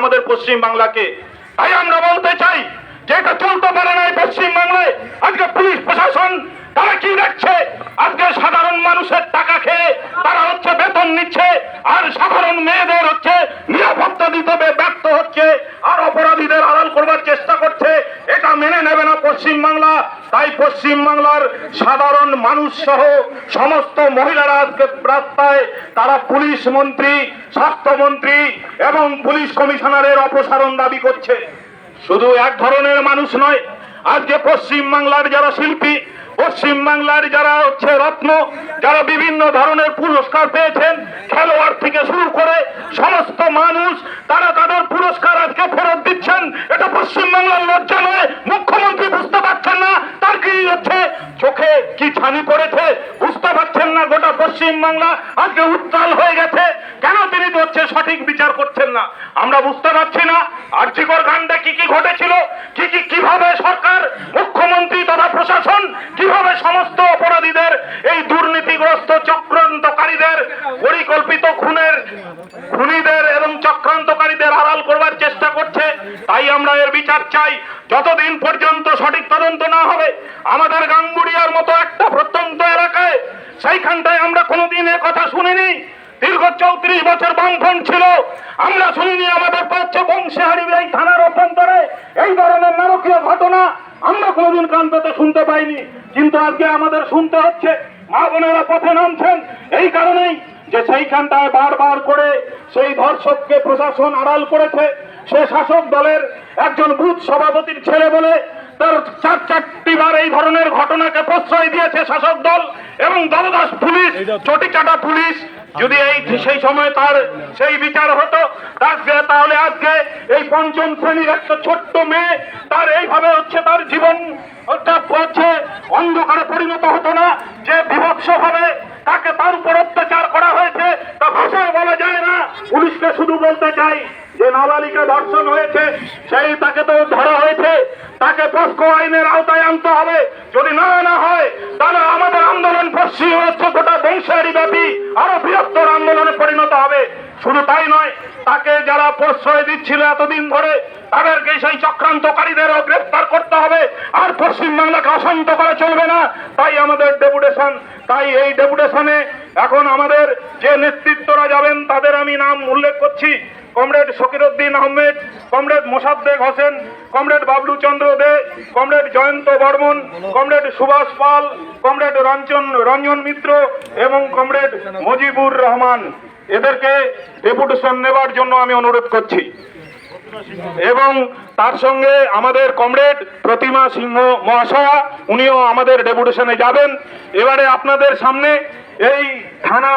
আমাদের পশ্চিম বাংলাকে। তাই আমরা বলতে চাই যে এটা চলতে পারে না পশ্চিম বাংলায়। আজকে পুলিশ প্রশাসন তারা কি দেখছে? আজকে সাধারণ মানুষের টাকা খেয়ে তারা হচ্ছে বেতন নিচ্ছে, আর সাধারণ মেয়েদের হচ্ছে নিরাপত্তা দিতে ব্যর্থ হচ্ছে, আর অপরাধীদের আড়াল করবার চেষ্টা করছে। এটা মেনে নেবে না পশ্চিম বাংলা। তাই পশ্চিম বাংলার সাধারণ মানুষ সহ সমস্ত মহিলারা আজকে রাস্তায় তারা পুলিশ মন্ত্রী, স্বাস্থ্যমন্ত্রী এবং পুলিশ কমিশনারের অপসারণ দাবি করছে। শুধু এক ধরনের মানুষ নয়, আজকে পশ্চিম বাংলার যারা শিল্পী, পশ্চিম বাংলার যারা হচ্ছে রত্ন, যারা বিভিন্ন ধরনের পুরস্কার পেয়েছেন, খেলোয়াড় থেকে শুরু করে সমস্ত মানুষ তারা তাদের পুরস্কার আজকে ফেরত দিচ্ছেন। এটা পশ্চিম বাংলার লজ্জা নয়? মুখ্যমন্ত্রী বুঝতে পারছেন না তার কি হচ্ছে চোখে কি ছানি পড়েছে? বুঝতে পারছেন না গোটা পশ্চিম বাংলা আজকে উত্তাল হয়ে গেছে? কেন তিনি হচ্ছে সঠিক বিচার করছেন না? আমরা বুঝতে পারছি না আর্যিকর কাণ্ডে কি কি ঘটেছিল, কিভাবে সরকার, মুখ্যমন্ত্রী তথা প্রশাসন কিভাবে সমস্ত অপরাধীদের, এই দুর্নীতিগ্রস্ত চক্রান্তকারীদের, পরিকল্পিত খুনিদের এবং চক্রান্তকারীদের আড়াল করবার চেষ্টা করছে। তাই আমরা এর বিচার চাই। যতদিন পর্যন্ত সঠিক তদন্ত না হবে, আমাদের গাঙ্গুড়িয়ার মতো একটা প্রত্যন্ত এলাকায় সেইখানটায় আমরা কোনোদিন এ কথা শুনিনি। দীর্ঘ 34 বছর বামফ্রন্ট ছিল, আমরা শুনিনি আমাদের পাচ্ছে বংশীহারি এই থানার অভ্যন্তরে এই ধরনের নারকীয় ঘটনা আমরা কোনোদিন কান পেতে শুনতে পাইনি। কিন্তু আজকে আমাদের শুনতে হচ্ছে। মা বোনেরা পথে নামছেন এই কারণেই যে সেইখানটায় বারবার করে সেই ধর্ষককে প্রশাসন আড়াল করেছে। সে শাসক দলের একজন বুথ সভাপতির ছেলে বলে তার চারটি বার এই ধরনের ঘটনাকে প্রশ্রয় দিয়েছে শাসক দল এবং দলদাস পুলিশ, চটিচাটা পুলিশ। যদি সেই সময় তার সেই বিচার হতো তাহলে আজকে এই পঞ্চম শ্রেণীর একটা ছোট্ট মেয়ে তার এইভাবে হচ্ছে তার জীবন হচ্ছে অন্ধকারে পরিণত হতো না। যে বিভৎস ভাবে তাকে তার উপর অত্যাচার করা হয়েছে তা ভাষায় বলা যায় না। পুলিশকে শুধু বলতে চাই যে নাবালিকা ধর্ষণ হয়েছে, সেই তাকে তো ধরা হয়েছে, তাকে পক্সো আইনের আওতায় আনতে হবে। যদি না আনা হয় তাহলে আমাদের আন্দোলন পশ্চিম হচ্ছে গোটা বংশারি ব্যাপী আরো বৃহত্তর আন্দোলনে পরিণত হবে। শুধু তাই নয়, তাকে যারা প্রশ্রয় দিচ্ছিল এতদিন ধরে তাদেরকে সেই চক্রান্তকারীদেরও গ্রেফতার করতে হবে। আর পশ্চিম বাংলাকে অশান্ত করা চলবে না। তাই আমাদের ডেপুটেশন, তাই এই ডেপুটেশনে এখন আমাদের যে নেতৃত্বরা যাবেন তাদের আমি নাম উল্লেখ করছি। Comrade Shakiruddin Ahmed, comrade Mosaddek Hossain, comrade Bablu Chandra De, comrade Jayanta Barman, comrade Subhash Pal, comrade Ranjan Mitra এবং কমরেড মুজিবুর রহমান। এদেরকে ডেপুটেশন নেবার জন্য আমি অনুরোধ করছি। এবং তার সঙ্গে আমাদের কমরেড প্রতিমা সিংহ মহাশয়া, উনিও আমাদের ডেপুটেশনে যাবেন। এবারে আপনাদের সামনে এই থানা